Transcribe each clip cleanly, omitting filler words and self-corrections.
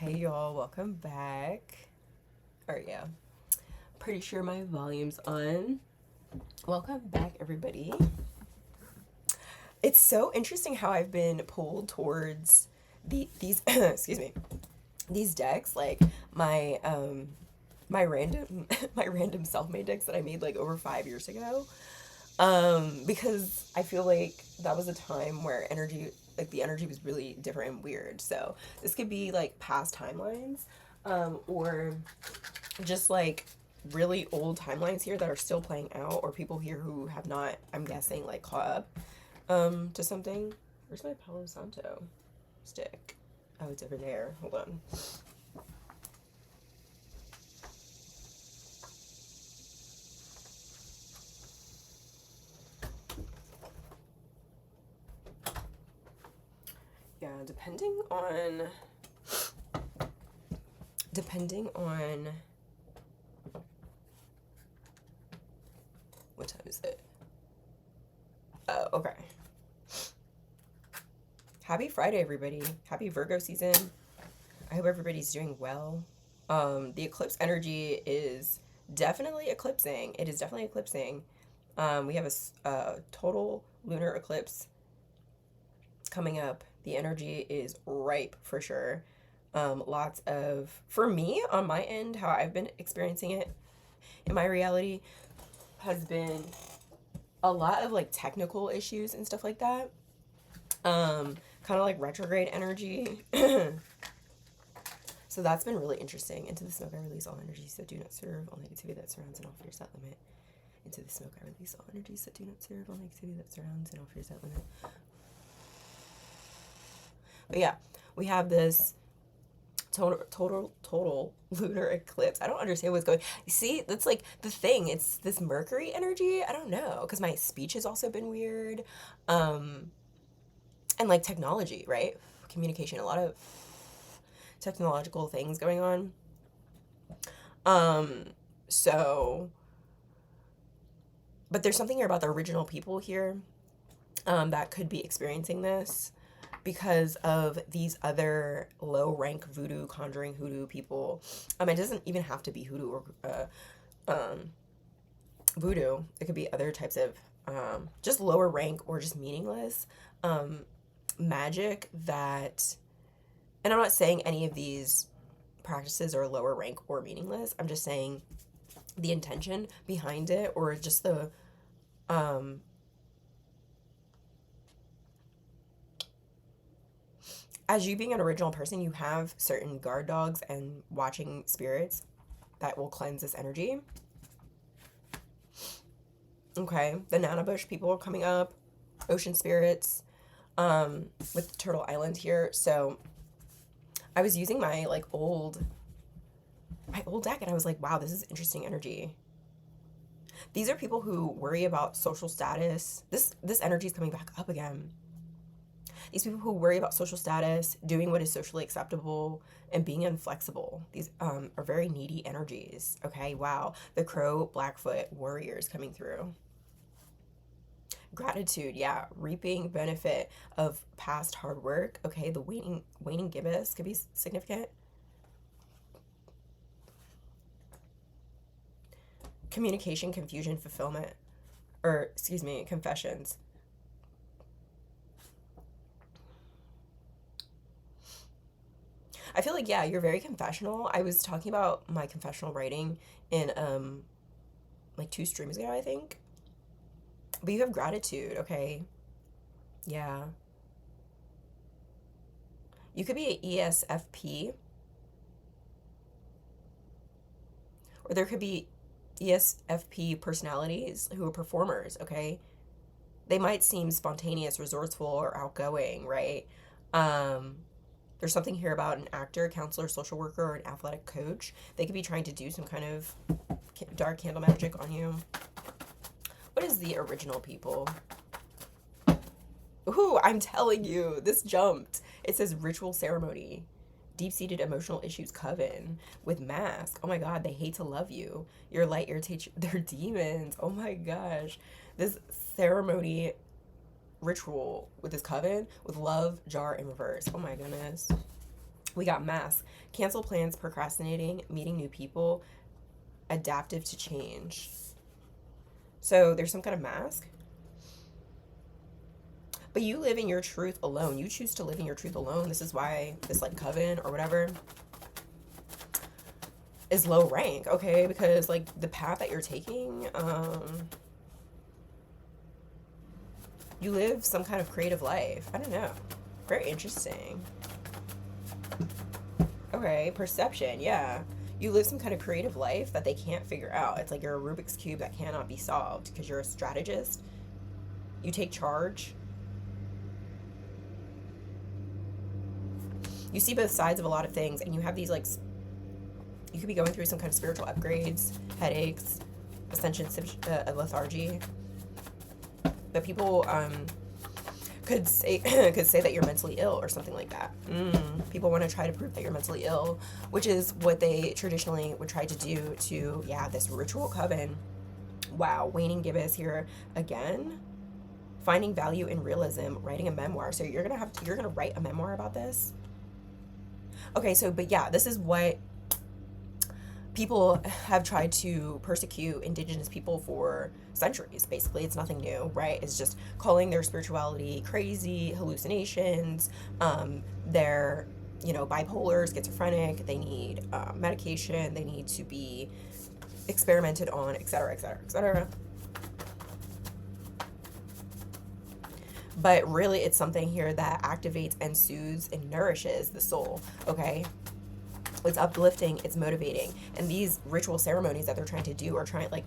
Hey y'all, welcome back. Or yeah, pretty sure my volume's on. Welcome back, everybody. It's so interesting how I've been pulled towards these excuse me, these decks, like my random my random self-made decks that I made like over 5 years ago. Because I feel like that was a time where the energy was really different and weird. So this could be like past timelines, or just like really old timelines here that are still playing out, or people here who have not, I'm guessing, like caught up to something. Where's my Palo Santo stick? Oh, it's over there. Hold on. Yeah, depending on what time is it? Oh, okay. Happy Friday, everybody. Happy Virgo season. I hope everybody's doing well. The eclipse energy is definitely eclipsing. It is definitely eclipsing. We have a total lunar eclipse coming up. The energy is ripe for sure. Lots of, for me, on my end, how I've been experiencing it in my reality has been a lot of like technical issues and stuff like that. Kind of like retrograde energy. So that's been really interesting. Into the smoke I release all energies that do not serve, all negativity that surrounds and all fears that limit. Into the smoke I release all energies that do not serve, all negativity that surrounds and all fears that limit. But yeah, we have this total lunar eclipse. I don't understand what's going. See, that's like the thing. It's this Mercury energy. I don't know, because my speech has also been weird, and like technology, right? Communication, a lot of technological things going on. Um, so, but there's something here about the original people here, that could be experiencing this because of these other low rank voodoo, conjuring hoodoo people. It doesn't even have to be hoodoo or voodoo. It could be other types of just lower rank or just meaningless um, magic that, and I'm not saying any of these practices are lower rank or meaningless. I'm just saying the intention behind it, or just the um, as you being an original person, you have certain guard dogs and watching spirits that will cleanse this energy. Okay, the Nana Bush people are coming up, ocean spirits, with Turtle Island here. So I was using my old deck, and I was like, wow, this is interesting energy. These are people who worry about social status. This energy is coming back up again. These people who worry about social status, doing what is socially acceptable, and being inflexible. These are very needy energies. Okay, wow. The Crow Blackfoot warriors coming through. Gratitude, yeah. Reaping benefit of past hard work. Okay, the waning gibbous could be significant. Communication, confusion, fulfillment, or excuse me, confessions. I feel like, yeah, you're very confessional. I was talking about my confessional writing in like 2 streams ago, I think. But you have gratitude, okay? Yeah. You could be an ESFP, or there could be ESFP personalities who are performers, okay? They might seem spontaneous, resourceful, or outgoing, right? Um, there's something here about an actor, counselor, social worker, or an athletic coach. They could be trying to do some kind of dark candle magic on you. What is the original people? Ooh, I'm telling you, this jumped. It says ritual ceremony. Deep-seated emotional issues coven with mask. Oh my god, they hate to love you. Your light irritates their demons. Oh my gosh. This ceremony ritual with this coven with love, jar, and reverse. Oh my goodness. We got mask. Cancel plans, procrastinating, meeting new people, adaptive to change. So there's some kind of mask. But you live in your truth alone. You choose to live in your truth alone. This is why this like coven or whatever is low rank, okay? Because like the path that you're taking, you live some kind of creative life. I don't know. Very interesting. Okay, perception, yeah. You live some kind of creative life that they can't figure out. It's like you're a Rubik's Cube that cannot be solved because you're a strategist. You take charge. You see both sides of a lot of things, and you have these like, you could be going through some kind of spiritual upgrades, headaches, ascension, lethargy. But people could say could say that you're mentally ill or something like that. People want to try to prove that you're mentally ill, which is what they traditionally would try to do to, yeah, this ritual coven. Wow, waning gibbous here again. Finding value in realism, writing a memoir. So you're gonna write a memoir about this. Okay, so but yeah, this is what people have tried to persecute indigenous people for centuries. Basically, it's nothing new, right? It's just calling their spirituality crazy, hallucinations. They're, you know, bipolar, schizophrenic. They need medication. They need to be experimented on, etc., etc., etc. But really, it's something here that activates and soothes and nourishes the soul, okay? It's uplifting, it's motivating. And these ritual ceremonies that they're trying to do are trying, like,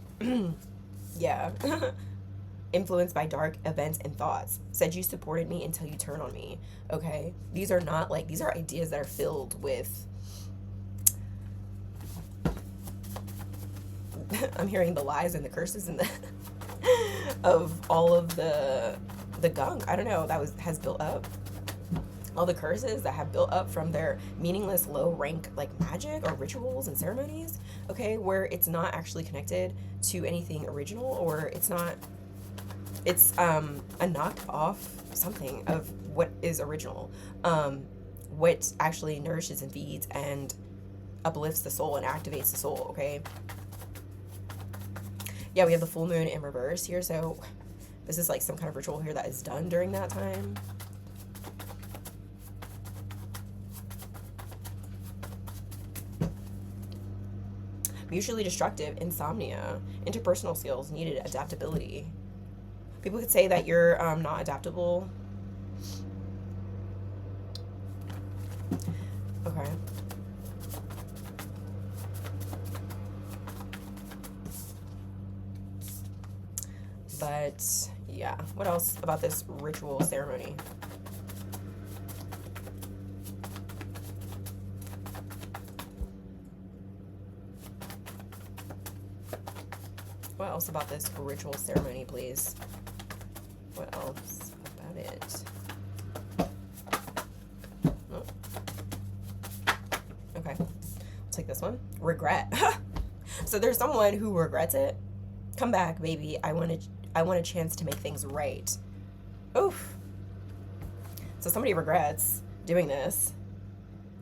yeah, influenced by dark events and thoughts. Said you supported me until you turn on me, okay? These are not, like, these are ideas that are filled with, I'm hearing the lies and the curses and the, of all of the gunk, I don't know, that has built up. All the curses that have built up from their meaningless low rank like magic or rituals and ceremonies, okay, where it's not actually connected to anything original, or it's a knocked off something of what is original, what actually nourishes and feeds and uplifts the soul and activates the soul, okay? Yeah, we have the full moon in reverse here, so this is like some kind of ritual here that is done during that time. Mutually destructive, insomnia, interpersonal skills needed, adaptability. People could say that you're not adaptable. Okay. But yeah, what else about this ritual ceremony? What else about this ritual ceremony, please? What else about it? Oh. Okay, I'll take this one. Regret. So there's someone who regrets it. Come back, baby. I want a chance to make things right. Oof. So somebody regrets doing this.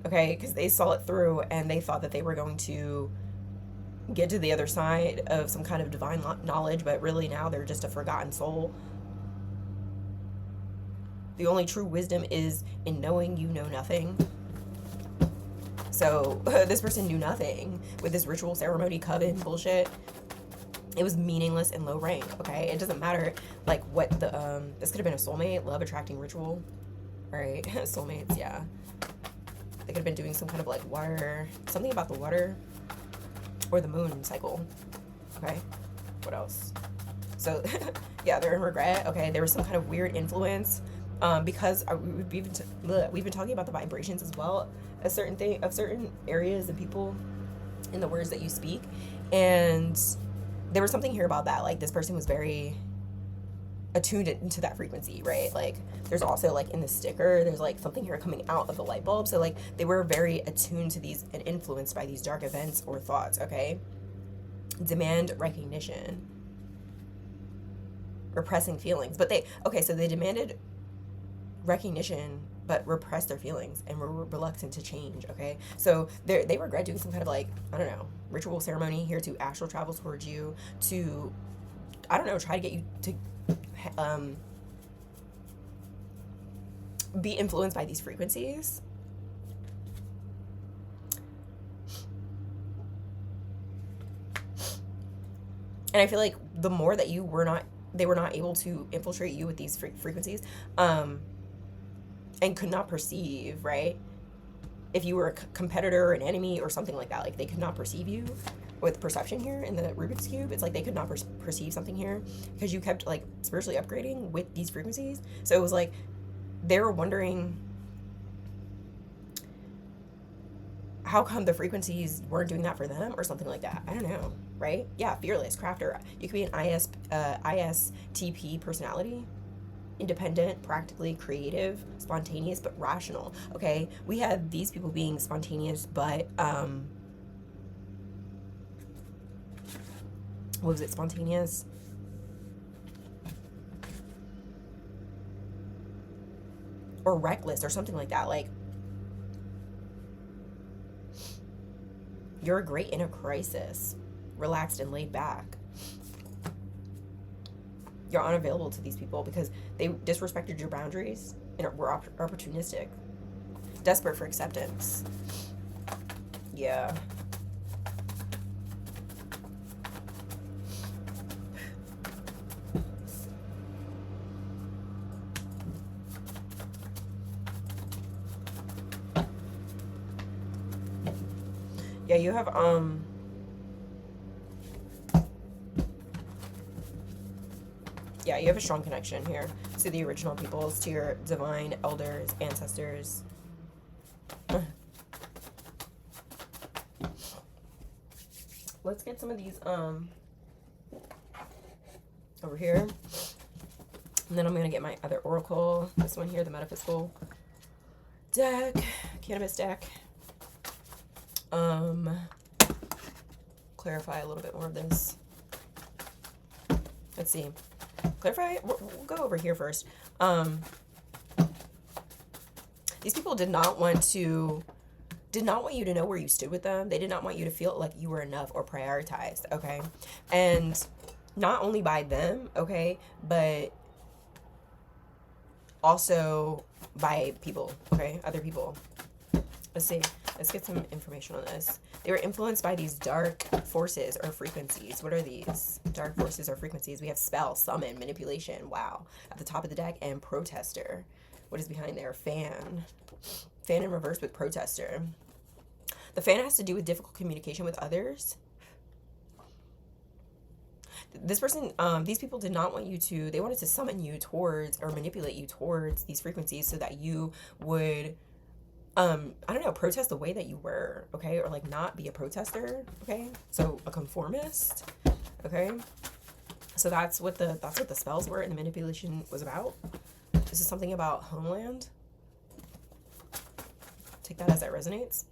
Okay, because they saw it through and they thought that they were going to get to the other side of some kind of divine knowledge, but really now they're just a forgotten soul. The only true wisdom is in knowing you know nothing. So this person knew nothing with this ritual ceremony coven bullshit. It was meaningless and low rank, okay? It doesn't matter like what the this could have been a soulmate, love attracting ritual, right? Soulmates, yeah. They could have been doing some kind of like water, something about the water or the moon cycle. Okay, what else? So yeah, they're in regret. Okay, there was some kind of weird influence because we've been talking about the vibrations as well, a certain thing of certain areas and people in the words that you speak, and there was something here about that, like this person was very attuned into that frequency, right? Like there's also like in the sticker there's like something here coming out of the light bulb, so like they were very attuned to these and influenced by these dark events or thoughts. Okay, demand recognition, repressing feelings, but they demanded recognition but repress their feelings and were reluctant to change. Okay, so they regret doing some kind of like, I don't know, ritual ceremony here to astral travel towards you, to, I don't know, try to get you to be influenced by these frequencies. And I feel like the more that they were not able to infiltrate you with these frequencies, and could not perceive, right? If you were a competitor or an enemy or something like that, like they could not perceive you with perception here in the Rubik's Cube. It's like they could not perceive something here because you kept like spiritually upgrading with these frequencies. So it was like they were wondering, how come the frequencies weren't doing that for them or something like that? I don't know, right? Yeah, fearless, crafter. You could be an ISTP personality. Independent, practically creative, spontaneous, but rational. Okay, we had these people being spontaneous, but what was it? Spontaneous. Or reckless or something like that. Like, you're great in a crisis, relaxed and laid back. You're unavailable to these people because they disrespected your boundaries and were opportunistic, desperate for acceptance. Yeah. Yeah, you have yeah, you have a strong connection here to the original peoples, to your divine elders, ancestors. Let's get some of these over here. And then I'm going to get my other oracle. This one here, the metaphysical deck, cannabis deck. Clarify a little bit more of this. Let's see. Clarify. We'll go over here first. These people did not want you to know where you stood with them. They did not want you to feel like you were enough or prioritized. Okay, and not only by them. Okay, but also by people. Okay, other people. Let's see. Let's get some information on this. They were influenced by these dark forces or frequencies. What are these dark forces or frequencies? We have spell, summon, manipulation. Wow. At the top of the deck, and protester. What is behind there? Fan. Fan in reverse with protester. The fan has to do with difficult communication with others. This person, these people did not want you to, they wanted to summon you towards or manipulate you towards these frequencies so that you would, I don't know, protest the way that you were, okay? Or like not be a protester, okay? So a conformist, okay? So that's what the spells were and the manipulation was about. This is something about homeland. Take that as it resonates.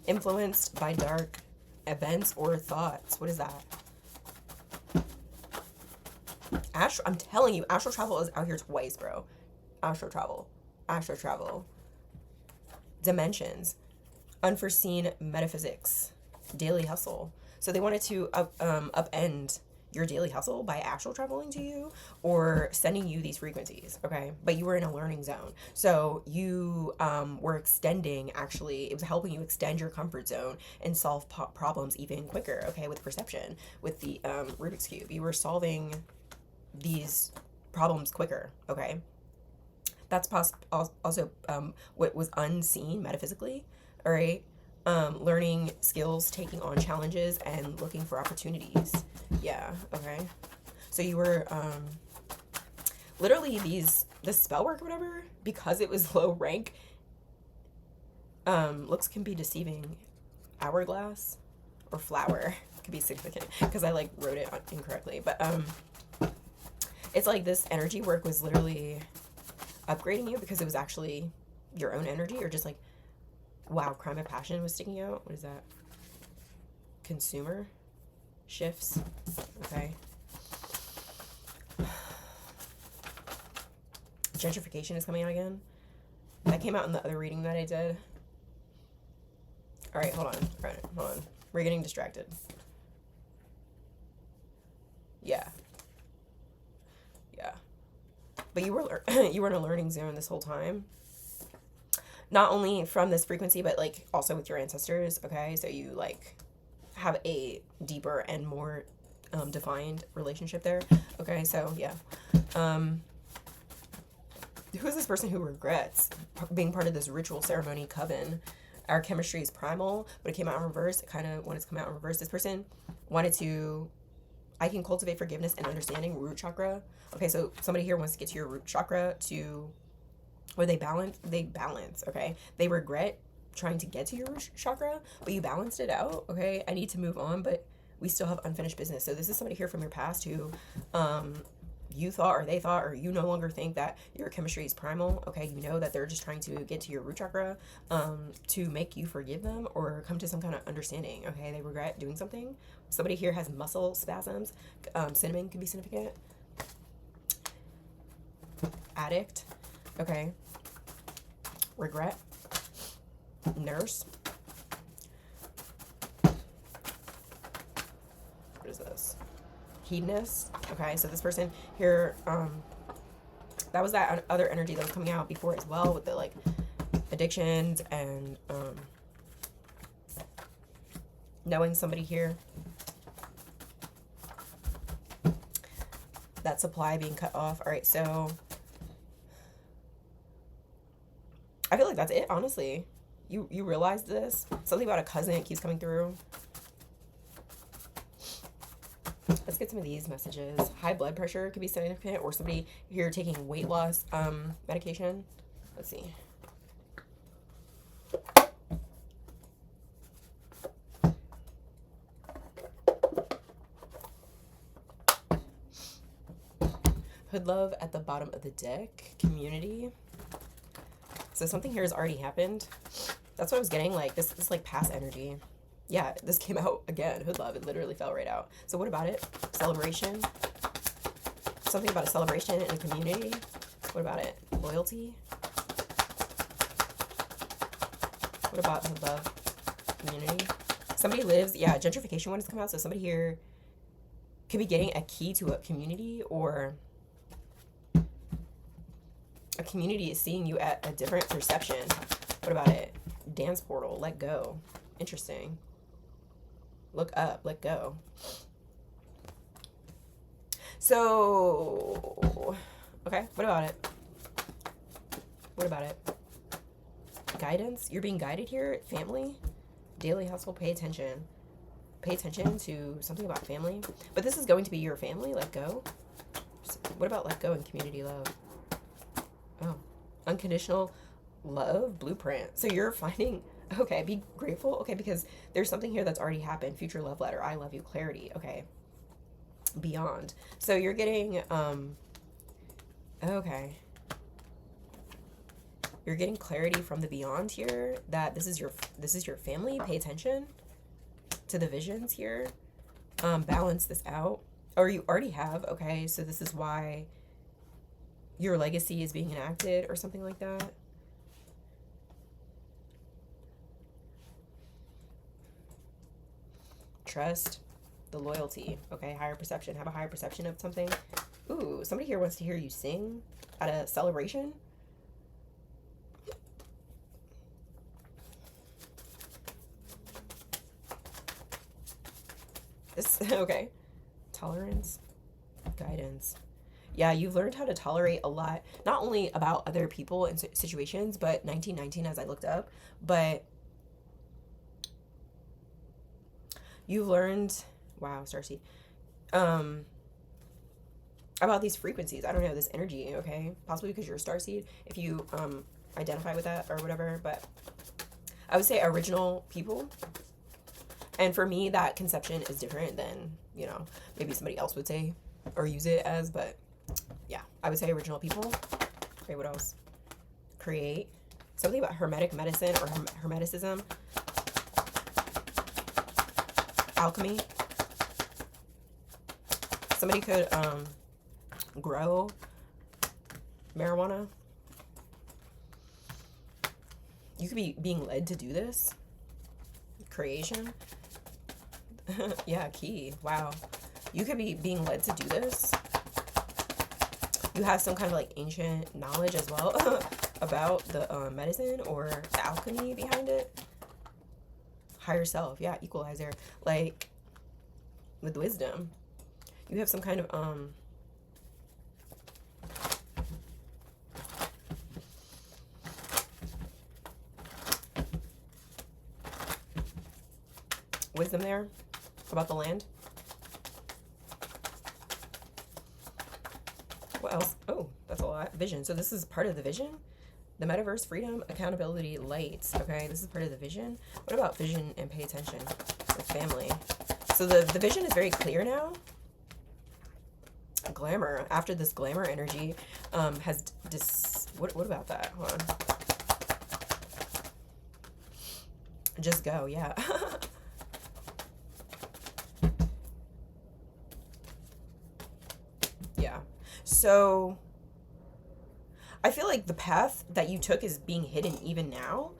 Influenced by dark events or thoughts. What is that? I'm telling you, astral travel is out here twice, bro. Astral travel, dimensions, unforeseen metaphysics, daily hustle. So they wanted to upend your daily hustle by astral traveling to you or sending you these frequencies, okay? But you were in a learning zone. So you were extending, actually, it was helping you extend your comfort zone and solve problems even quicker, okay, with perception, with the Rubik's Cube. You were solving these problems quicker, okay? That's also what was unseen metaphysically, all right? Learning skills, taking on challenges, and looking for opportunities. Yeah, okay. So you were literally this spell work or whatever, because it was low rank, looks can be deceiving. Hourglass or flower could be significant because I like wrote it incorrectly. But it's like this energy work was literally upgrading you because it was actually your own energy, or just like, wow, crime of passion was sticking out. What is that? Consumer shifts. Okay. Gentrification is coming out again. That came out in the other reading that I did. All right, hold on. All right, hold on. We're getting distracted. Yeah. Yeah. But you were you were in a learning zone this whole time. Not only from this frequency, but like also with your ancestors. Okay, so you like have a deeper and more defined relationship there. Okay, so yeah. Who is this person who regrets being part of this ritual ceremony coven? Our chemistry is primal, but it came out in reverse. It kind of wanted to come out in reverse. This person wanted to, I can cultivate forgiveness and understanding, root chakra. Okay, so somebody here wants to get to your root chakra to, or they balance, okay? They regret trying to get to your root chakra, but you balanced it out, okay? I need to move on, but we still have unfinished business. So this is somebody here from your past who, you thought or they thought or you no longer think that your chemistry is primal. Okay, you know that they're just trying to get to your root chakra to make you forgive them or come to some kind of understanding. Okay, they regret doing something. Somebody here has muscle spasms. Cinnamon could be significant. Addict. Okay. Regret. Nurse. What is this? Hedonist. Okay, so this person here, that was that other energy that was coming out before as well with the like addictions and knowing somebody here. That supply being cut off. All right, so I feel like that's it, honestly. You realize this? Something about a cousin keeps coming through. Let's get some of these messages. High blood pressure could be significant, or somebody here taking weight loss medication. Let's see. Hood love at the bottom of the deck. Community. So something here has already happened. That's what I was getting. Like this is like past energy. Yeah, this came out again. Hood love. It literally fell right out. So what about it? Celebration. Something about a celebration in a community. What about it? Loyalty. What about hood love? Community. Somebody lives. Yeah, gentrification when it's come out. So somebody here could be getting a key to a community, or a community is seeing you at a different perception. What about it? Dance portal. Let go. Interesting. Look up, let go. So, okay, what about it? What about it? Guidance? You're being guided here. Family? Daily household, pay attention. Pay attention to something about family. But this is going to be your family, let go. What about let go and community love? Oh, unconditional love blueprint. So you're finding... Okay, be grateful. Okay, because there's something here that's already happened. Future love letter. I love you. Clarity. Okay. Beyond. So you're getting, okay. You're getting clarity from the beyond here that this is your family. Pay attention to the visions here. Balance this out. Or you already have. Okay, so this is why your legacy is being enacted or something like that. Trust, the loyalty. Okay, higher perception. Have a higher perception of something. Ooh, somebody here wants to hear you sing at a celebration. This, okay. Tolerance, guidance. Yeah, you've learned how to tolerate a lot, not only about other people and situations, but 1919 as I looked up, but you've learned, wow, Starseed, about these frequencies. I don't know, this energy, okay? Possibly because you're a Starseed, if you identify with that or whatever, but I would say original people. And for me, that conception is different than, you know, maybe somebody else would say or use it as, but yeah, I would say original people. Okay, what else? Create. Something about hermetic medicine or hermeticism. Alchemy. Somebody could grow marijuana. You could be being led to do this. Creation. Yeah, key. Wow. You could be being led to do this. You have some kind of like ancient knowledge as well about the medicine or the alchemy behind it. Higher self. Yeah, equalizer. Like with wisdom. You have some kind of wisdom there about the land. What else? Oh, that's a lot. Vision. So this is part of the vision. The metaverse, freedom, accountability, light. Okay, this is part of the vision. What about vision and pay attention with family? So the vision is very clear now. Glamour. After this glamour energy has what about that? Hold on. Just go, yeah. Yeah. So I feel like the path that you took is being hidden even now.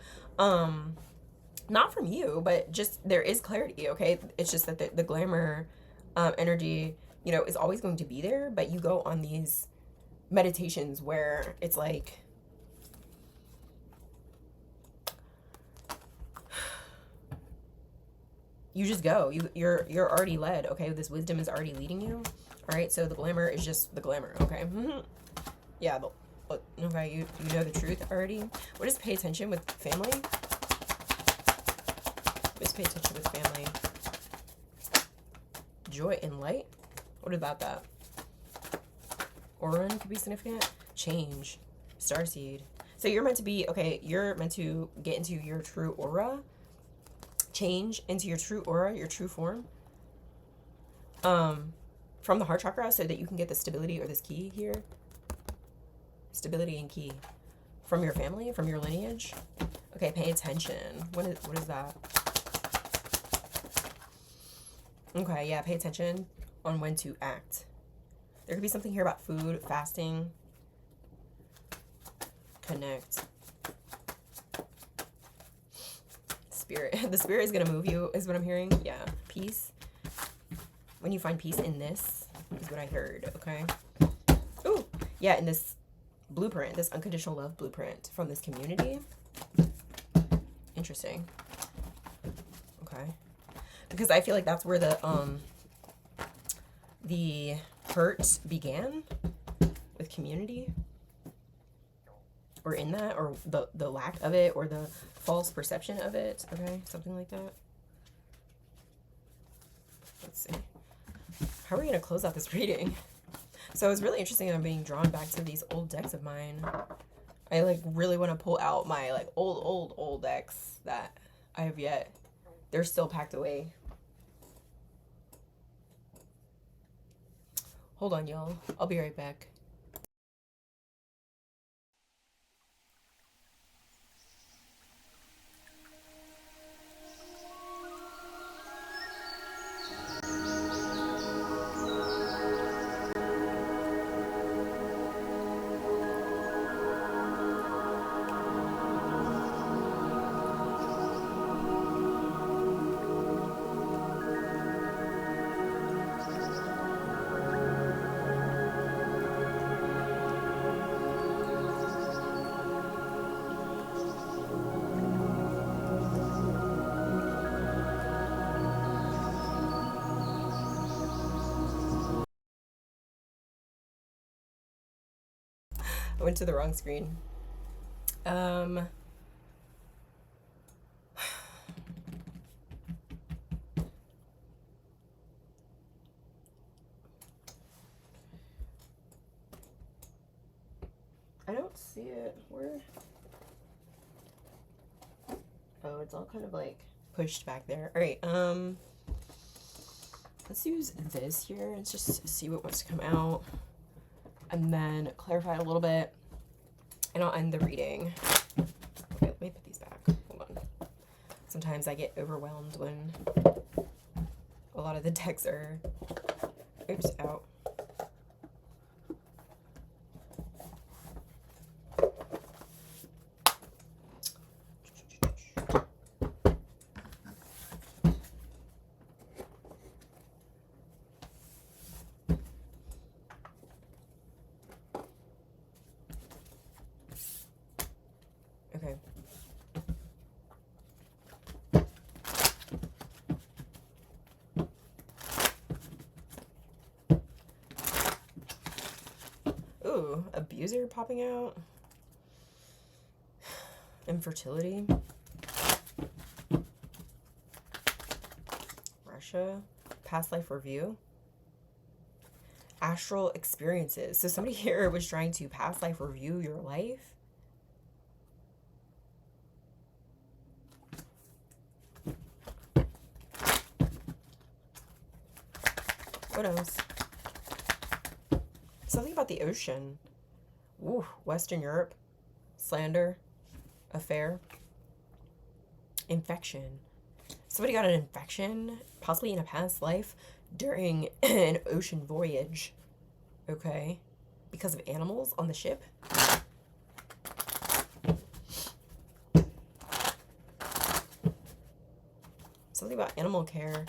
Not from you, but just there is clarity, okay? It's just that the glamour energy, you know, is always going to be there, but you go on these meditations where it's like you just go. You're already led, okay? This wisdom is already leading you. All right, so the glamour is just the glamour, okay? Yeah, okay, you know the truth already. What is pay attention with family? Just pay attention with family. Joy and light? What about that? Aura could be significant. Change. Starseed. So you're meant to be, okay, you're meant to get into your true aura. Change into your true aura, your true form. From the heart chakra so that you can get the stability or this key here. Stability and key. From your family, from your lineage. Okay, pay attention. What is that? Okay, yeah, pay attention on when to act. There could be something here about food, fasting. Connect. Spirit. The spirit is going to move you, is what I'm hearing. Yeah, peace. When you find peace in this, is what I heard, okay? Ooh, yeah, in this blueprint, this unconditional love blueprint from this community. Interesting. Okay. Because I feel like that's where the hurt began with community, or in that, or the lack of it, or the false perception of it. Okay, something like that. Let's see. How are we gonna close out this reading? So it was really interesting that I'm being drawn back to these old decks of mine. I like really want to pull out my like old decks that I have yet. They're still packed away. Hold on, y'all. I'll be right back. I went to the wrong screen. I don't see it. Where? Oh, it's all kind of like pushed back there. All right. Let's use this here and just see what wants to come out, and then clarify a little bit, and I'll end the reading. Okay, let me put these back. Hold on. Sometimes I get overwhelmed when a lot of the decks are, oops, out. Okay. Ooh, abuser popping out. Infertility. Russia. Past life review. Astral experiences. So somebody here was trying to past life review your life. What else? Something about the ocean. Ooh, Western Europe. Slander. Affair. Infection. Somebody got an infection, possibly in a past life, during an ocean voyage. Okay. Because of animals on the ship. Something about animal care.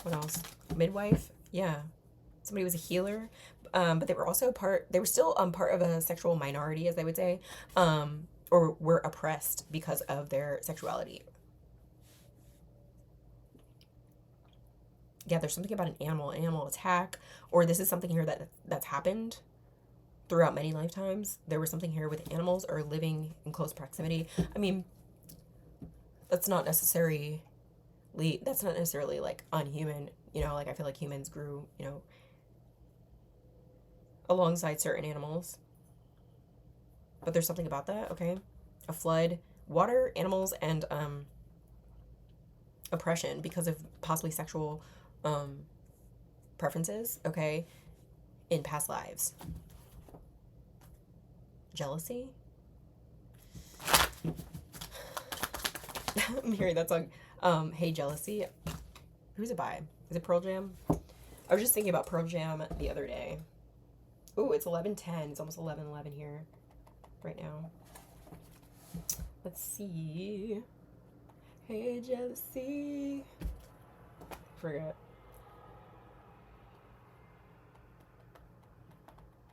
What else? Midwife? Yeah. Somebody was a healer. But they were also they were still part of a sexual minority, as they would say, or were oppressed because of their sexuality. Yeah, there's something about an animal attack, or this is something here that's happened throughout many lifetimes. There was something here with animals or living in close proximity. I mean, that's not necessarily like unhuman, you know, like I feel like humans grew, you know, alongside certain animals. But there's something about that, okay? A flood, water, animals, and oppression because of possibly sexual preferences, okay, in past lives. Jealousy. I'm hearing that song. Hey Jealousy. Who's it by? Is it Pearl Jam? I was just thinking about Pearl Jam the other day. Ooh, it's 11:10. It's almost 11:11 here right now. Let's see. Hey Jealousy. Forget.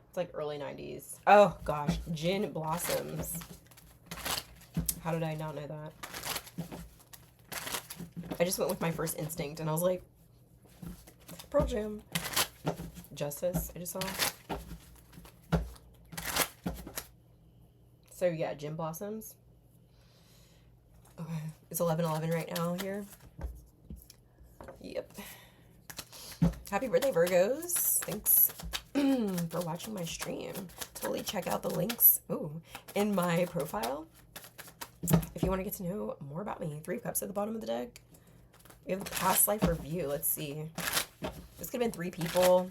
It's like early 90s. Oh gosh, Gin Blossoms. How did I not know that? I just went with my first instinct and I was like, Pearl Jam. Justice, I just saw. So yeah, Gin Blossoms. Okay, it's 11:11 right now here. Yep. Happy birthday, Virgos. Thanks for watching my stream. Totally check out the links in my profile if you want to get to know more about me. 3 cups at the bottom of the deck. We have the past life review. Let's see. This could have been 3 people,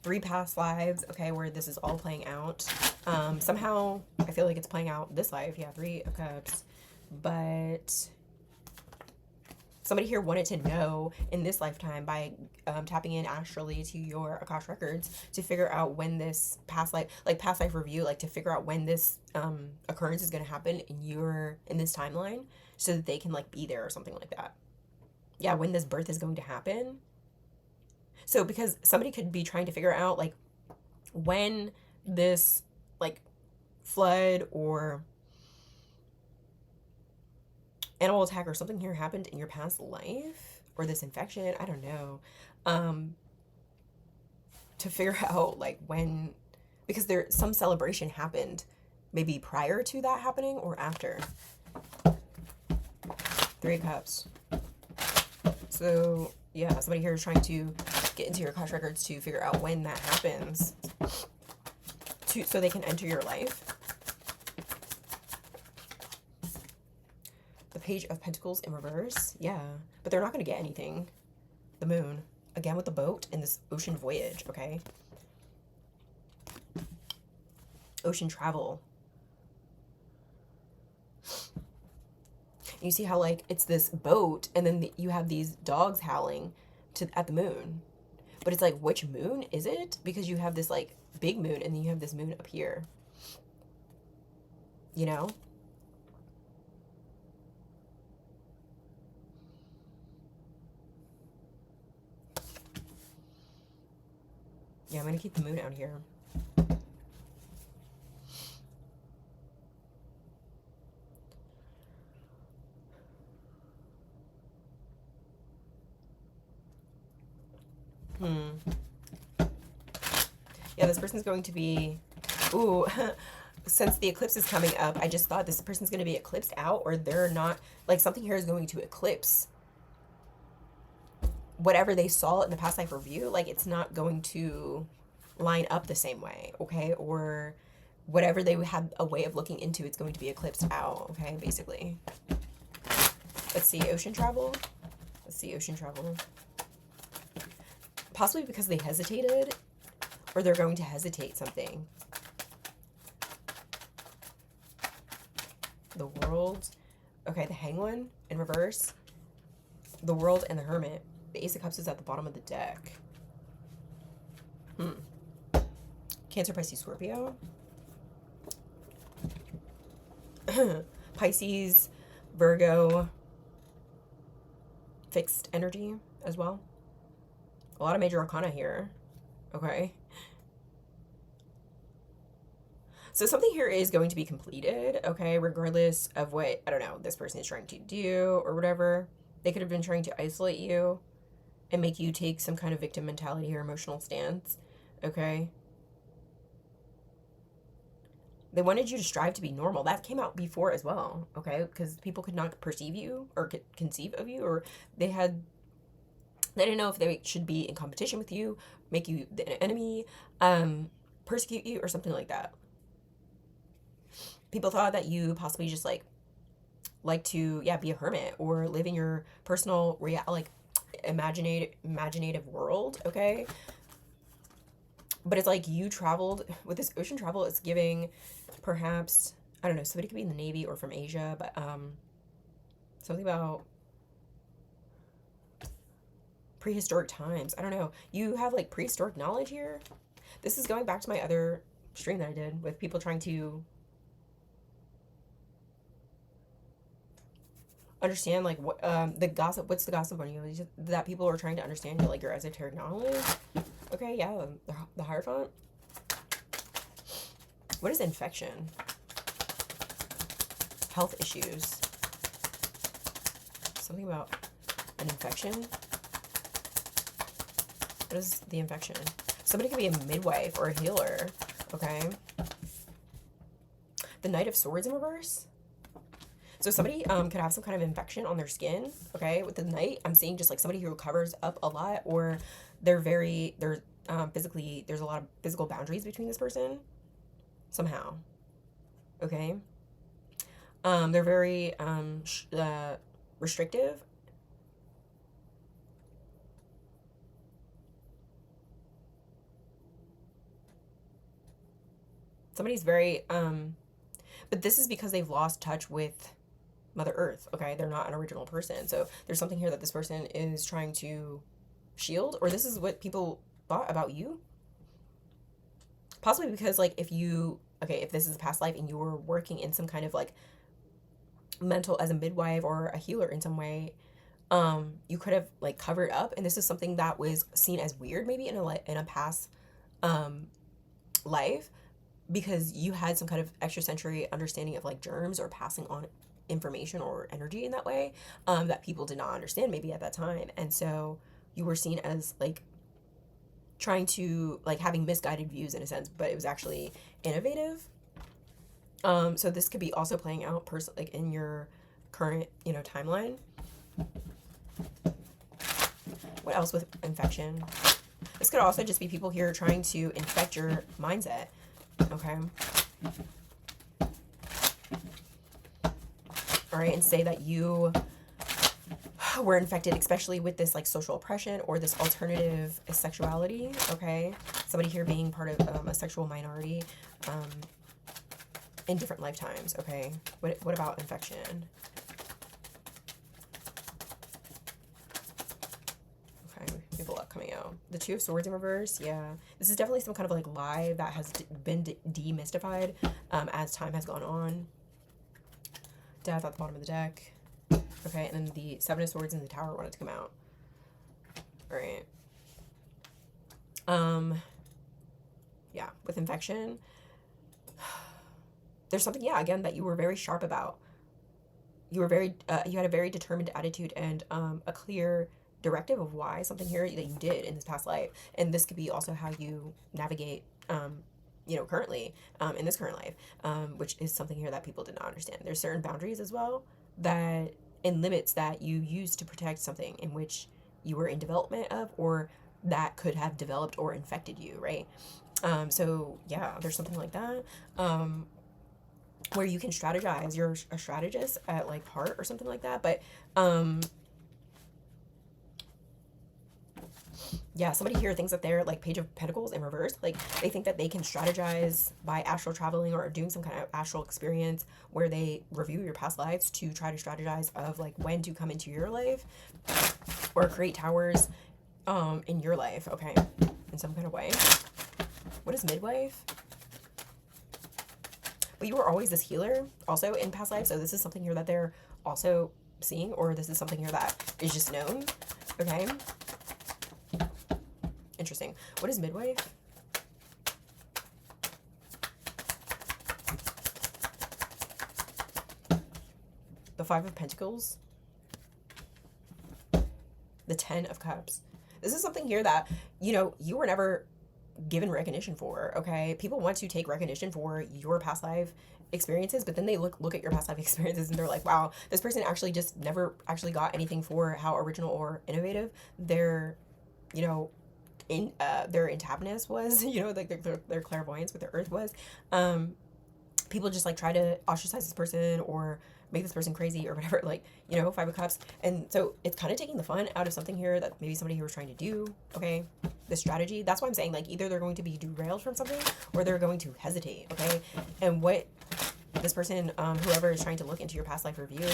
3 past lives, okay, where this is all playing out. Somehow, I feel like it's playing out this life. Yeah, 3 of cups. But somebody here wanted to know in this lifetime by tapping in astrally to your Akash records to figure out when this past life review, like to figure out when this occurrence is going to happen in this timeline so that they can like be there or something like that. Yeah, when this birth is going to happen. So because somebody could be trying to figure out like when this like flood or animal attack or something here happened in your past life, or this infection, I don't know, to figure out like when, because some celebration happened maybe prior to that happening or after. 3 cups. So yeah, somebody here is trying to get into your Akash records to figure out when that happens so they can enter your life. The Page of Pentacles in reverse. Yeah, but they're not going to get anything. The Moon. Again with the boat in this ocean voyage, okay? Ocean travel. You see how, like, it's this boat, and then you have these dogs howling at the moon. But it's like, which moon is it? Because you have this, like, big moon, and then you have this moon up here. You know? Yeah, I'm going to keep the moon out here. Yeah, this person's going to be, ooh, since the eclipse is coming up, I just thought this person's going to be eclipsed out, or they're not, like something here is going to eclipse whatever they saw in the past life review. Like it's not going to line up the same way, okay? Or whatever they had a way of looking into, it's going to be eclipsed out, okay? Basically. Let's see, ocean travel. Let's see, ocean travel. Possibly because they hesitated, or they're going to hesitate something. The world. Okay, the hang one in reverse. The world and the hermit. The ace of cups is at the bottom of the deck. Cancer, Pisces, Scorpio. Pisces, Virgo. Fixed energy as well. A lot of major arcana here. Okay. So something here is going to be completed, okay, regardless of what, I don't know, this person is trying to do or whatever. They could have been trying to isolate you and make you take some kind of victim mentality or emotional stance, okay? They wanted you to strive to be normal. That came out before as well, okay? Because people could not perceive you or conceive of you, or they didn't know if they should be in competition with you, make you the enemy, persecute you, or something like that. People thought that you possibly just like to, yeah, be a hermit or live in your personal imaginative world, okay? But it's like you traveled with this ocean travel. It's giving perhaps, I don't know, somebody could be in the Navy or from Asia, but something about prehistoric times. I don't know. You have like prehistoric knowledge here. This is going back to my other stream that I did with people trying to understand like what the gossip. What's the gossip on you? That people are trying to understand your, like, your esoteric knowledge. Okay, yeah, the Hierophant. What is infection? Health issues. Something about an infection. What is the infection? Somebody could be a midwife or a healer. Okay. The Knight of Swords in reverse. So somebody could have some kind of infection on their skin, okay? With the Knight, I'm seeing just like somebody who covers up a lot, or they're physically, there's a lot of physical boundaries between this person, somehow, okay? They're very restrictive. Somebody's very, but this is because they've lost touch with Mother Earth, okay? They're not an original person. So there's something here that this person is trying to shield, or this is what people thought about you. Possibly because, like, if this is a past life and you were working in some kind of, like, mental as a midwife or a healer in some way, you could have, like, covered up, and this is something that was seen as weird maybe in a past life, because you had some kind of extrasensory understanding of, like, germs or passing on information or energy in that way, that people did not understand maybe at that time. And so you were seen as, like, trying to, like, having misguided views in a sense, but it was actually innovative. So this could be also playing out like in your current, timeline. What else with infection? This could also just be people here trying to infect your mindset. Okay. All right, and say that you were infected, especially with this, like, social oppression or this alternative sexuality, okay? Somebody here being part of a sexual minority in different lifetimes, okay? What about infection? Okay, we have a lot coming out. The Two of Swords in reverse, yeah. This is definitely some kind of, like, lie that has been demystified as time has gone on. Death at the bottom of the deck. Okay, and then the Seven of Swords and the Tower wanted to come out. All right. Yeah, with infection, there's something, yeah, again, that you were very sharp about. You were you had a very determined attitude and a clear directive of why something here that you did in this past life. And this could be also how you navigate currently, in this current life, which is something here that people did not understand. There's certain boundaries as well that and limits that you use to protect something in which you were in development of, or that could have developed or infected you, right? So yeah, there's something like that. Where you can strategize. You're a strategist at like heart or something like that. But yeah, somebody here thinks that they're like Page of Pentacles in reverse. Like they think that they can strategize by astral traveling or doing some kind of astral experience where they review your past lives to try to strategize of like when to come into your life or create towers in your life, okay, in some kind of way. What is midwife? But you were always this healer also in past lives, so this is something here that they're also seeing, or this is something here that is just known, okay? Interesting. What is midwife? The Five of Pentacles. The Ten of Cups. This is something here that, you were never given recognition for, okay? People want to take recognition for your past life experiences, but then they look at your past life experiences and they're like, wow, this person actually just never actually got anything for how original or innovative their, in their intuitiveness was, like their clairvoyance with their earth was. People just like try to ostracize this person or make this person crazy or whatever, like, Five of Cups. And so it's kind of taking the fun out of something here that maybe somebody here was trying to do, okay? The strategy. That's why I'm saying, like, either they're going to be derailed from something or they're going to hesitate, okay? And what this person, whoever is trying to look into your past life review,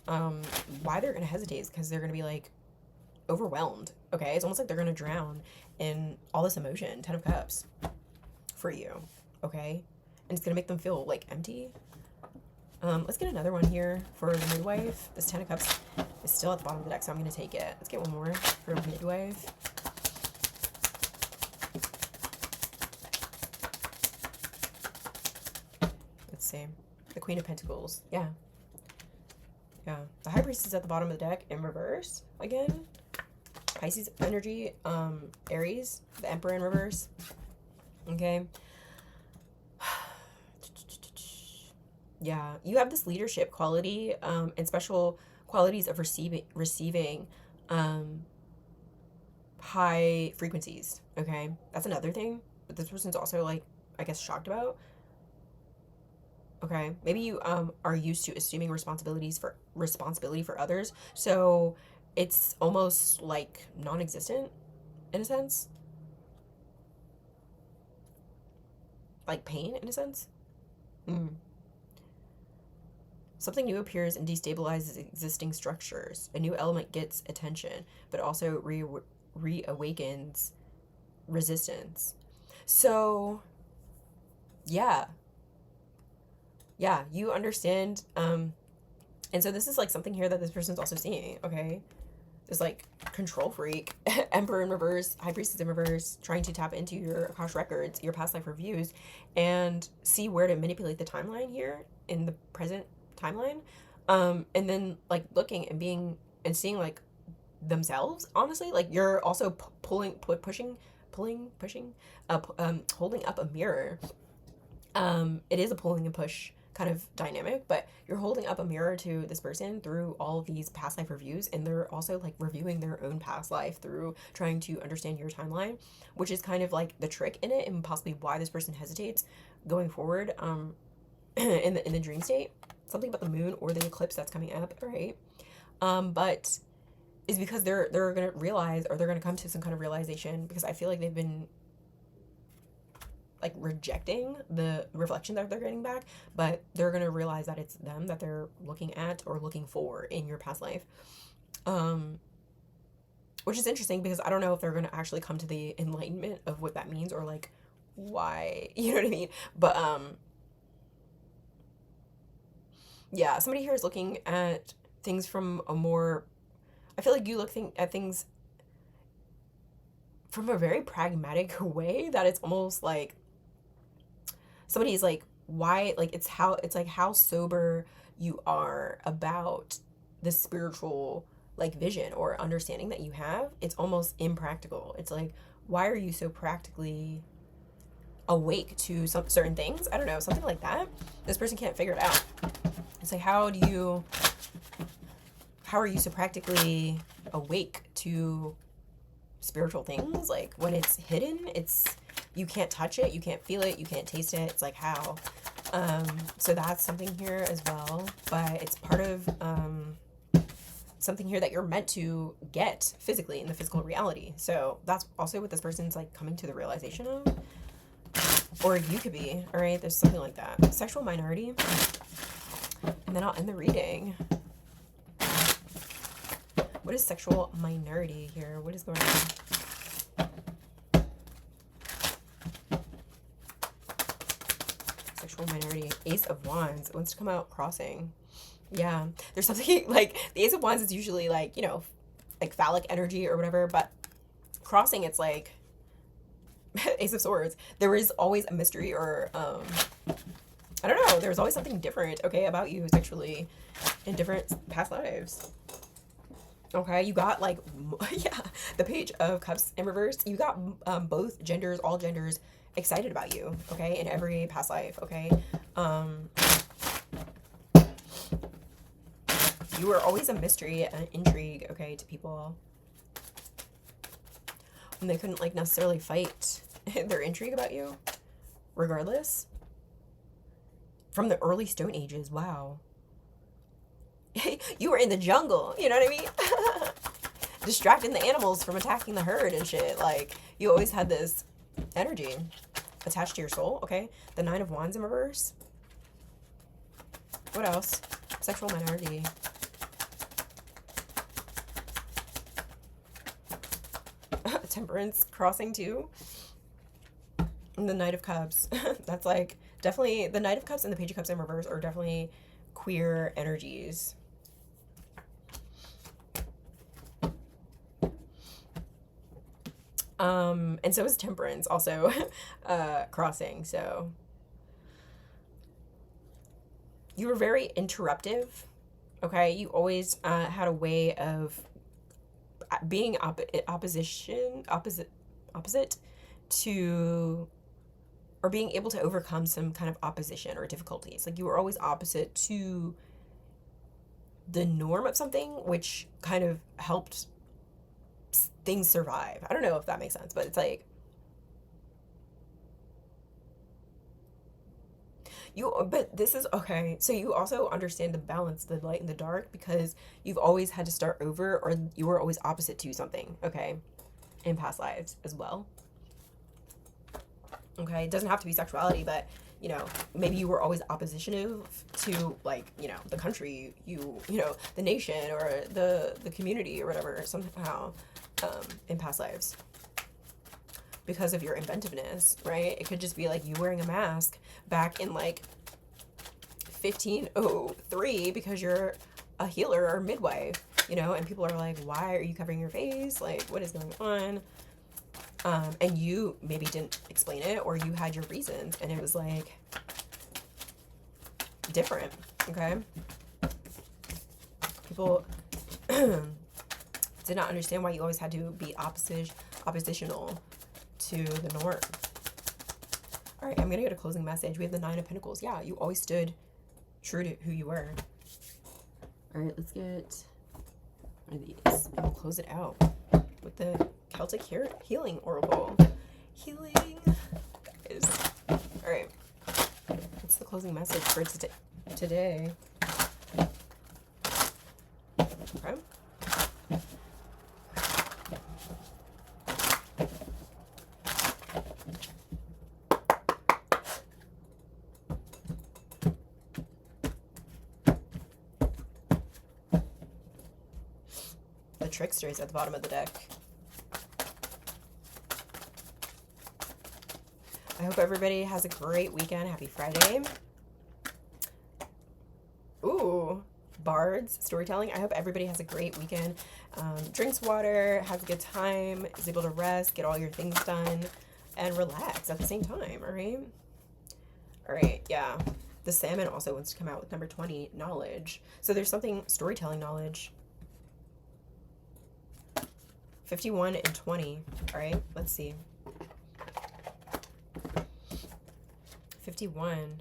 why they're going to hesitate is because they're going to be, like, overwhelmed, okay? It's almost like they're going to drown in all this emotion, Ten of Cups, for you, okay? And it's going to make them feel, like, empty. Let's get another one here for the midwife. This Ten of Cups is still at the bottom of the deck, so I'm going to take it. Let's get one more for midwife. Let's see. The Queen of Pentacles. Yeah. Yeah. The High Priestess is at the bottom of the deck in reverse again. Pisces energy. Aries. The Emperor in reverse. Okay. Yeah, you have this leadership quality and special qualities of receiving high frequencies, okay? That's another thing that this person's also, like, I guess, shocked about. Okay, maybe you are used to assuming responsibility for others, so it's almost like non-existent in a sense, like pain in a sense. Something new appears and destabilizes existing structures. A new element gets attention, but also reawakens resistance. So, yeah. Yeah, you understand. And so this is like something here that this person's also seeing, okay? This like control freak, Emperor in reverse, High Priestess in reverse, trying to tap into your Akash records, your past life reviews, and see where to manipulate the timeline here in the present timeline, and then like looking and being and seeing like themselves, honestly, like you're also pushing, holding up a mirror. It is a pulling and push kind of dynamic, but you're holding up a mirror to this person through all of these past life reviews, and they're also like reviewing their own past life through trying to understand your timeline, which is kind of like the trick in it and possibly why this person hesitates going forward in the dream state. Something about the moon or the eclipse that's coming up, right? But is because they're gonna realize, or they're gonna come to some kind of realization, because I feel like they've been like rejecting the reflection that they're getting back, but they're gonna realize that it's them that they're looking at or looking for in your past life. Which is interesting because I don't know if they're gonna actually come to the enlightenment of what that means or like why, you know what I mean? But yeah, somebody here is looking at things from a more, I feel like you at things from a very pragmatic way, that it's almost like somebody's like, why, like it's like how sober you are about the spiritual like vision or understanding that you have. It's almost impractical. It's like, why are you so practically awake to some certain things. I don't know, something like that. This person can't figure it out. It's like, how are you so practically awake to spiritual things? Like, when it's hidden, you can't touch it, you can't feel it, you can't taste it. It's like, how? So that's something here as well, but it's part of something here that you're meant to get physically in the physical reality. So that's also what this person's like coming to the realization of, or you could be. All right, there's something like that. Sexual minority, and then I'll end the reading. What is sexual minority here? What is going on? Sexual minority. Ace of Wands. It wants to come out crossing. Yeah. There's something like the Ace of Wands is usually like, you know, like phallic energy or whatever, but crossing, it's like Ace of Swords. There is always a mystery, or I don't know, there's always something different, okay, about you sexually in different past lives. Okay, you got like, yeah, the Page of Cups in reverse. You got both genders, all genders, excited about you, okay, in every past life, okay. You were always a mystery, an intrigue, okay, to people. And they couldn't like necessarily fight their intrigue about you, regardless. From the early Stone Ages, wow. You were in the jungle, you know what I mean? Distracting the animals from attacking the herd and shit. Like, you always had this energy attached to your soul, okay? The Nine of Wands in reverse. What else? Sexual minority. Temperance crossing too. And the Knight of Cups. That's like, definitely, the Knight of Cups and the Page of Cups in reverse are definitely queer energies. And so is Temperance also crossing. So you were very interruptive, okay? You always had a way of being opposite to, or being able to overcome some kind of opposition or difficulties. Like, you were always opposite to the norm of something, which kind of helped things survive. I don't know if that makes sense, but it's like but this is okay. So you also understand the balance, the light and the dark, because you've always had to start over, or you were always opposite to something, okay, in past lives as well. Okay, it doesn't have to be sexuality, but you know, maybe you were always oppositional to, like, you know, the country, you know, the nation, or the community or whatever, somehow, in past lives, because of your inventiveness, right? It could just be like you wearing a mask back in like 1503 because you're a healer or midwife, you know, and people are like, why are you covering your face? Like, what is going on? And you maybe didn't explain it, or you had your reasons, and it was like different, okay? People did not understand why you always had to be oppositional to the norm. All right, I'm gonna get a closing message. We have the Nine of Pentacles. Yeah, you always stood true to who you were. All right, let's get one of these, and we'll close it out with the Celtic Healing Oracle. Healing, guys. All right, what's the closing message for today? Okay. The Trickster is at the bottom of the deck. I hope everybody has a great weekend. Happy Friday. Ooh, bards, storytelling. I hope everybody has a great weekend. Drinks water, has a good time, is able to rest, get all your things done, and relax at the same time, all right? All right, yeah. The Salmon also wants to come out with number 20, knowledge. So there's something, storytelling knowledge. 51 and 20. All right, let's see. 51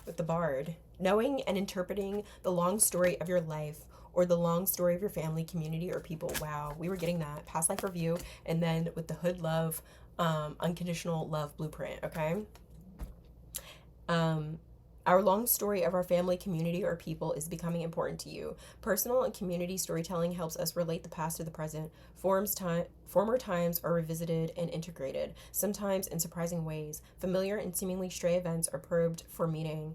with the Bard. Knowing and interpreting the long story of your life or the long story of your family, community, or people. Wow, we were getting that. Past life review. And then with the Hood Love, unconditional love blueprint, okay? Um, our long story of our family, community, or people is becoming important to you. Personal and community storytelling helps us relate the past to the present. Former times are revisited and integrated, sometimes in surprising ways. Familiar and seemingly stray events are probed for meaning.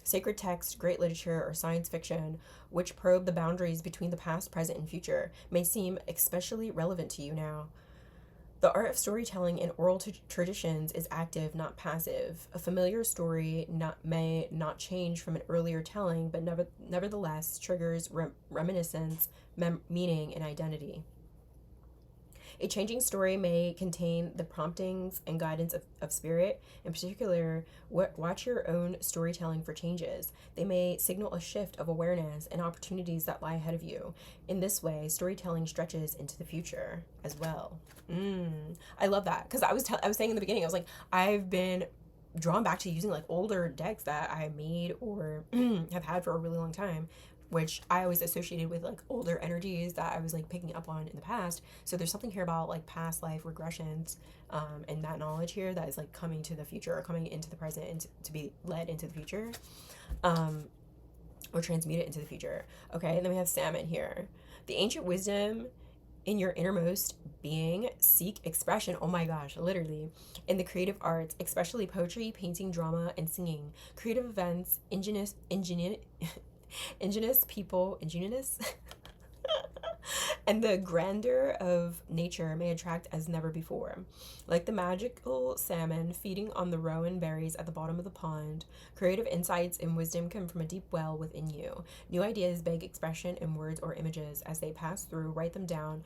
Sacred text, great literature, or science fiction, which probe the boundaries between the past, present, and future, may seem especially relevant to you now. The art of storytelling in oral traditions is active, not passive. A familiar story may not change from an earlier telling, but nevertheless triggers reminiscence, meaning, and identity. A changing story may contain the promptings and guidance of spirit. In particular, watch your own storytelling for changes. They may signal a shift of awareness and opportunities that lie ahead of you. In this way, storytelling stretches into the future as well. I love that because I was saying in the beginning, I was like, I've been drawn back to using like older decks that I made or have had for a really long time, which I always associated with like older energies that I was like picking up on in the past. So there's something here about like past life regressions, and that knowledge here that is like coming to the future or coming into the present and to be led into the future, or transmuted into the future. Okay, and then we have salmon here. The ancient wisdom in your innermost being, seek expression. Oh my gosh, literally. In the creative arts, especially poetry, painting, drama, and singing. Creative events, indigenous people, and the grandeur of nature may attract as never before. Like the magical salmon feeding on the rowan berries at the bottom of the pond, creative insights and wisdom come from a deep well within you. New ideas beg expression in words or images. As they pass through, write them down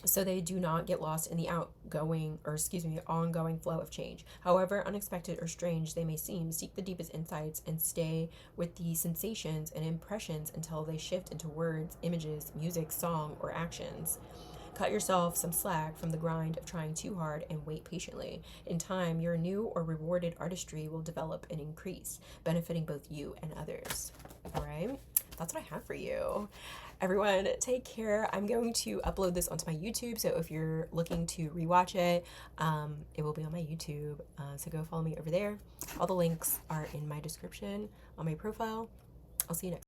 so they do not get lost in the ongoing flow of change. However unexpected or strange they may seem, seek the deepest insights and stay with the sensations and impressions until they shift into words, images, music, song, or actions. Cut yourself some slack from the grind of trying too hard and wait patiently. In time, your new or rewarded artistry will develop and increase, benefiting both you and others. All right? That's what I have for you. Everyone, take care. I'm going to upload this onto my YouTube, so if you're looking to rewatch it, it will be on my YouTube. So go follow me over there. All the links are in my description on my profile. I'll see you next.